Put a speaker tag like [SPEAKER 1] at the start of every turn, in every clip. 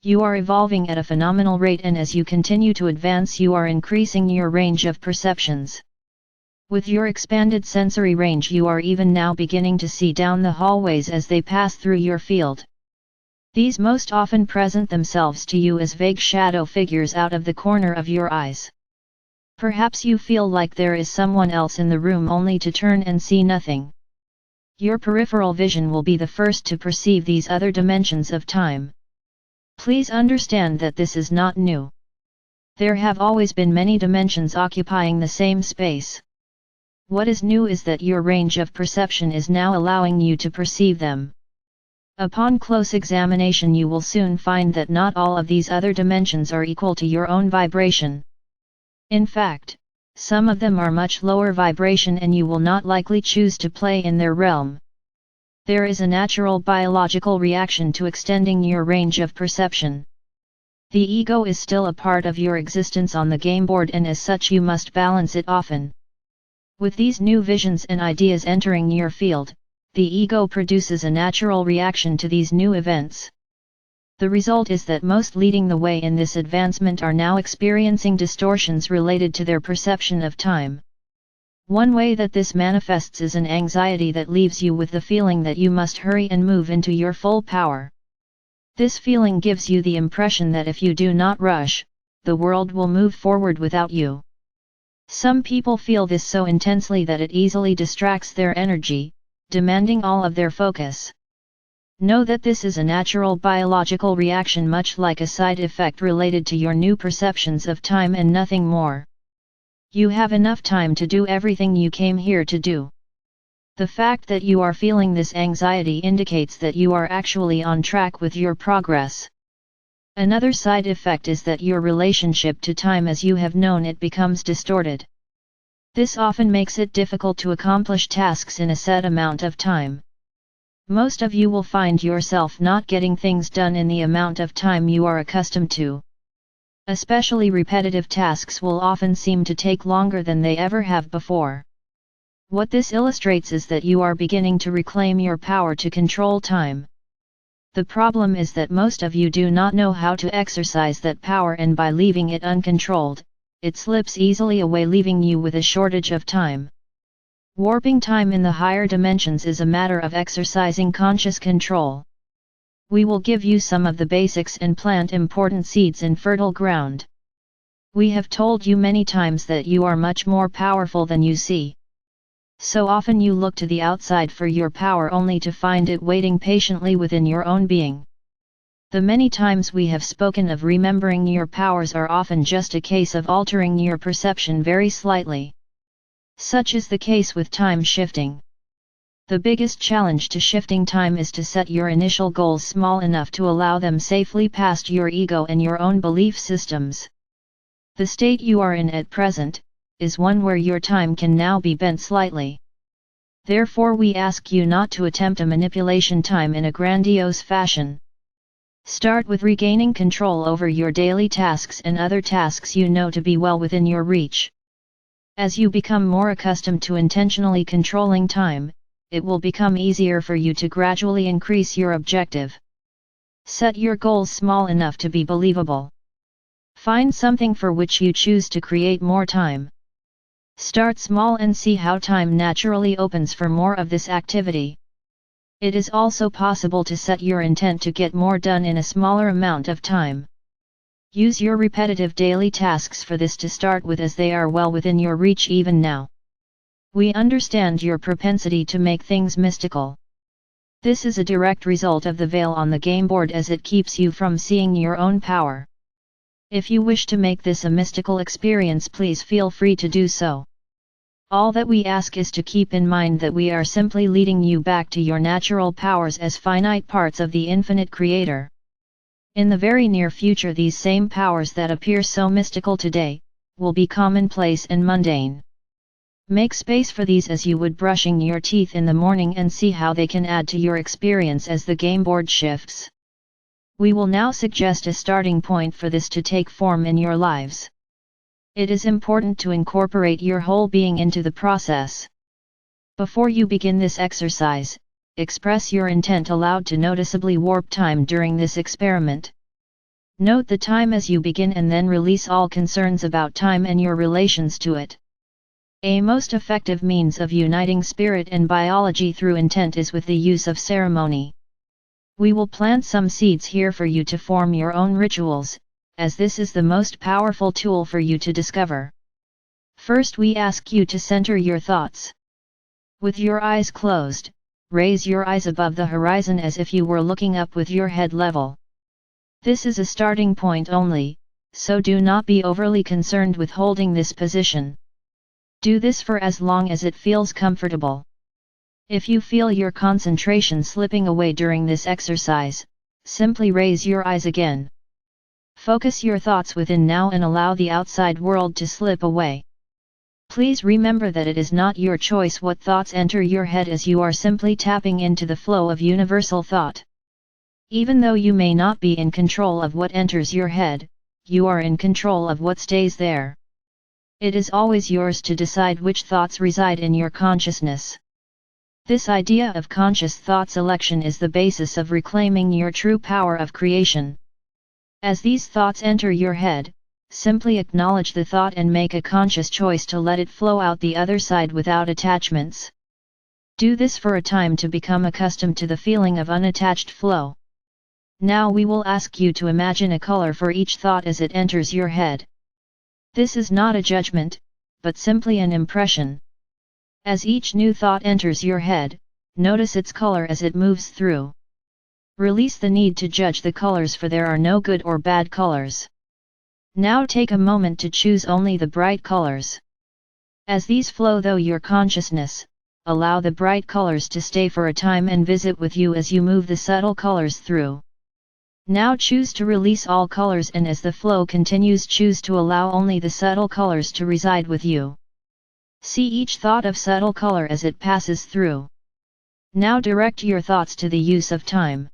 [SPEAKER 1] You are evolving at a phenomenal rate, and as you continue to advance you are increasing your range of perceptions. With your expanded sensory range you are even now beginning to see down the hallways as they pass through your field. These most often present themselves to you as vague shadow figures out of the corner of your eyes. Perhaps you feel like there is someone else in the room only to turn and see nothing. Your peripheral vision will be the first to perceive these other dimensions of time. Please understand that this is not new. There have always been many dimensions occupying the same space. What is new is that your range of perception is now allowing you to perceive them. Upon close examination you will soon find that not all of these other dimensions are equal to your own vibration. In fact, some of them are much lower vibration and you will not likely choose to play in their realm. There is a natural biological reaction to extending your range of perception. The ego is still a part of your existence on the game board, and as such you must balance it often. With these new visions and ideas entering your field, the ego produces a natural reaction to these new events. The result is that most leading the way in this advancement are now experiencing distortions related to their perception of time. One way that this manifests is an anxiety that leaves you with the feeling that you must hurry and move into your full power. This feeling gives you the impression that if you do not rush, the world will move forward without you. Some people feel this so intensely that it easily distracts their energy, demanding all of their focus. Know that this is a natural biological reaction, much like a side effect related to your new perceptions of time, and nothing more. You have enough time to do everything you came here to do. The fact that you are feeling this anxiety indicates that you are actually on track with your progress. Another side effect is that your relationship to time as you have known it becomes distorted. This often makes it difficult to accomplish tasks in a set amount of time. Most of you will find yourself not getting things done in the amount of time you are accustomed to. Especially repetitive tasks will often seem to take longer than they ever have before. What this illustrates is that you are beginning to reclaim your power to control time. The problem is that most of you do not know how to exercise that power, and by leaving it uncontrolled, it slips easily away, leaving you with a shortage of time. Warping time in the higher dimensions is a matter of exercising conscious control. We will give you some of the basics and plant important seeds in fertile ground. We have told you many times that you are much more powerful than you see. So often you look to the outside for your power only to find it waiting patiently within your own being. The many times we have spoken of remembering your powers are often just a case of altering your perception very slightly. Such is the case with time shifting. The biggest challenge to shifting time is to set your initial goals small enough to allow them safely past your ego and your own belief systems. The state you are in at present is one where your time can now be bent slightly. Therefore we ask you not to attempt a manipulation time in a grandiose fashion. Start with regaining control over your daily tasks and other tasks you know to be well within your reach. As you become more accustomed to intentionally controlling time, it will become easier for you to gradually increase your objective. Set your goals small enough to be believable. Find something for which you choose to create more time. Start small and see how time naturally opens for more of this activity. It is also possible to set your intent to get more done in a smaller amount of time. Use your repetitive daily tasks for this to start with, as they are well within your reach even now. We understand your propensity to make things mystical. This is a direct result of the veil on the game board, as it keeps you from seeing your own power. If you wish to make this a mystical experience, please feel free to do so. All that we ask is to keep in mind that we are simply leading you back to your natural powers as finite parts of the infinite Creator. In the very near future, these same powers that appear so mystical today will be commonplace and mundane. Make space for these as you would brushing your teeth in the morning, and see how they can add to your experience as the game board shifts. We will now suggest a starting point for this to take form in your lives. It is important to incorporate your whole being into the process. Before you begin this exercise, express your intent aloud to noticeably warp time during this experiment. Note the time as you begin and then release all concerns about time and your relations to it. A most effective means of uniting spirit and biology through intent is with the use of ceremony. We will plant some seeds here for you to form your own rituals, as this is the most powerful tool for you to discover. First, we ask you to center your thoughts. With your eyes closed, raise your eyes above the horizon as if you were looking up with your head level. This is a starting point only, so do not be overly concerned with holding this position. Do this for as long as it feels comfortable. If you feel your concentration slipping away during this exercise, simply raise your eyes again. Focus your thoughts within now and allow the outside world to slip away. Please remember that it is not your choice what thoughts enter your head, as you are simply tapping into the flow of universal thought. Even though you may not be in control of what enters your head, you are in control of what stays there. It is always yours to decide which thoughts reside in your consciousness. This idea of conscious thought selection is the basis of reclaiming your true power of creation. As these thoughts enter your head, simply acknowledge the thought and make a conscious choice to let it flow out the other side without attachments. Do this for a time to become accustomed to the feeling of unattached flow. Now we will ask you to imagine a color for each thought as it enters your head. This is not a judgment, but simply an impression. As each new thought enters your head, notice its color as it moves through. Release the need to judge the colors, for there are no good or bad colors. Now take a moment to choose only the bright colors. As these flow through your consciousness, allow the bright colors to stay for a time and visit with you as you move the subtle colors through. Now choose to release all colors, and as the flow continues, choose to allow only the subtle colors to reside with you. See each thought of subtle color as it passes through. Now direct your thoughts to the use of time.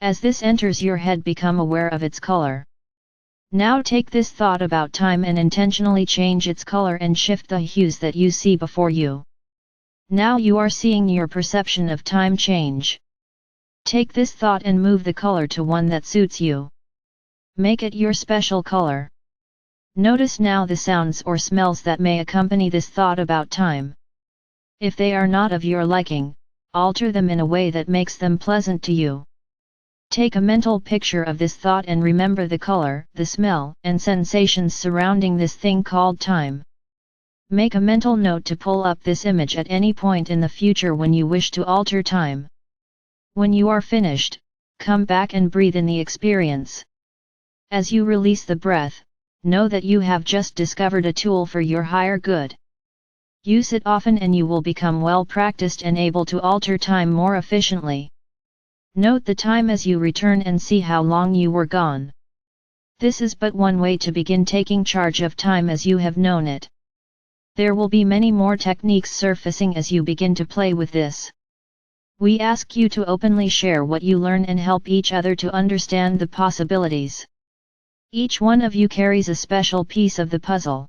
[SPEAKER 1] As this enters your head, become aware of its color. Now take this thought about time and intentionally change its color and shift the hues that you see before you. Now you are seeing your perception of time change. Take this thought and move the color to one that suits you. Make it your special color. Notice now the sounds or smells that may accompany this thought about time. If they are not of your liking, alter them in a way that makes them pleasant to you. Take a mental picture of this thought and remember the color, the smell, and sensations surrounding this thing called time. Make a mental note to pull up this image at any point in the future when you wish to alter time. When you are finished, come back and breathe in the experience. As you release the breath, know that you have just discovered a tool for your higher good. Use it often and you will become well practiced and able to alter time more efficiently. Note the time as you return and see how long you were gone. This is but one way to begin taking charge of time as you have known it. There will be many more techniques surfacing as you begin to play with this. We ask you to openly share what you learn and help each other to understand the possibilities. Each one of you carries a special piece of the puzzle.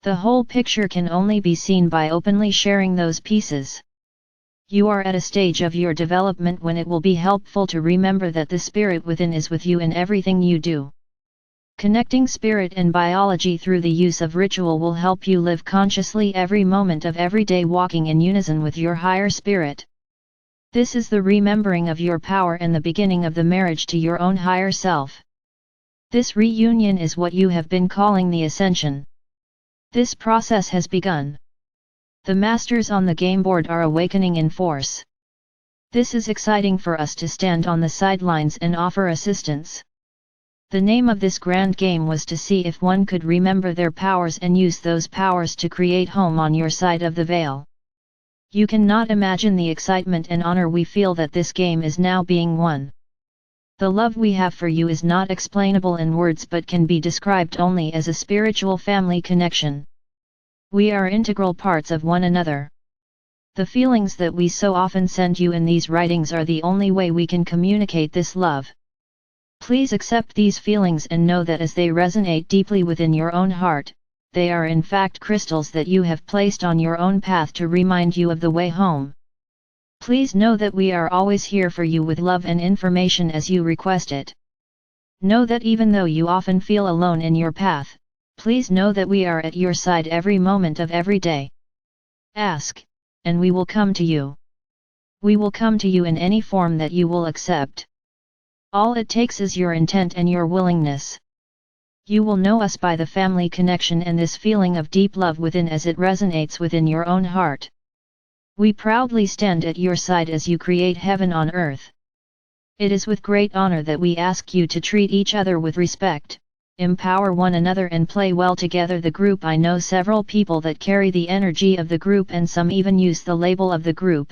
[SPEAKER 1] The whole picture can only be seen by openly sharing those pieces. You are at a stage of your development when it will be helpful to remember that the spirit within is with you in everything you do. Connecting spirit and biology through the use of ritual will help you live consciously every moment of every day, walking in unison with your higher spirit. This is the remembering of your power and the beginning of the marriage to your own higher self. This reunion is what you have been calling the ascension. This process has begun. The masters on the game board are awakening in force. This is exciting for us to stand on the sidelines and offer assistance. The name of this grand game was to see if one could remember their powers and use those powers to create home on your side of the veil. You cannot imagine the excitement and honor we feel that this game is now being won. The love we have for you is not explainable in words but can be described only as a spiritual family connection. We are integral parts of one another. The feelings that we so often send you in these writings are the only way we can communicate this love. Please accept these feelings and know that as they resonate deeply within your own heart, they are in fact crystals that you have placed on your own path to remind you of the way home. Please know that we are always here for you with love and information as you request it. Know that even though you often feel alone in your path, please know that we are at your side every moment of every day. Ask, and we will come to you. We will come to you in any form that you will accept. All it takes is your intent and your willingness. You will know us by the family connection and this feeling of deep love within as it resonates within your own heart. We proudly stand at your side as you create heaven on earth. It is with great honor that we ask you to treat each other with respect, empower one another and play well together. The group. I know several people that carry the energy of the group and some even use the label of the group.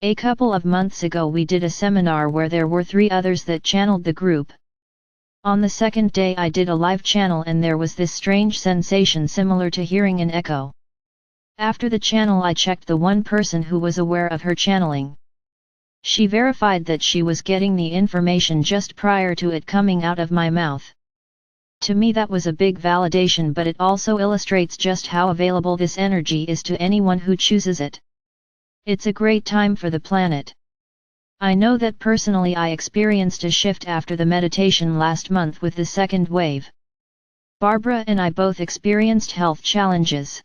[SPEAKER 1] A couple of months ago we did a seminar where there were 3 others that channeled the group. On the second day I did a live channel and there was this strange sensation similar to hearing an echo. After the channel I checked the one person who was aware of her channeling. She verified that she was getting the information just prior to it coming out of my mouth. To me that was a big validation, but it also illustrates just how available this energy is to anyone who chooses it. It's a great time for the planet. I know that personally I experienced a shift after the meditation last month with the second wave. Barbara and I both experienced health challenges.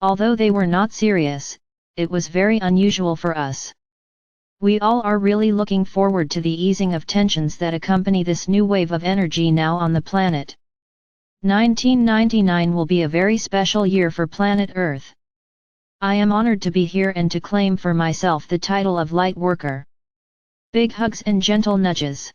[SPEAKER 1] Although they were not serious, it was very unusual for us. We all are really looking forward to the easing of tensions that accompany this new wave of energy now on the planet. 1999 will be a very special year for planet Earth. I am honored to be here and to claim for myself the title of Light Worker. Big hugs and gentle nudges.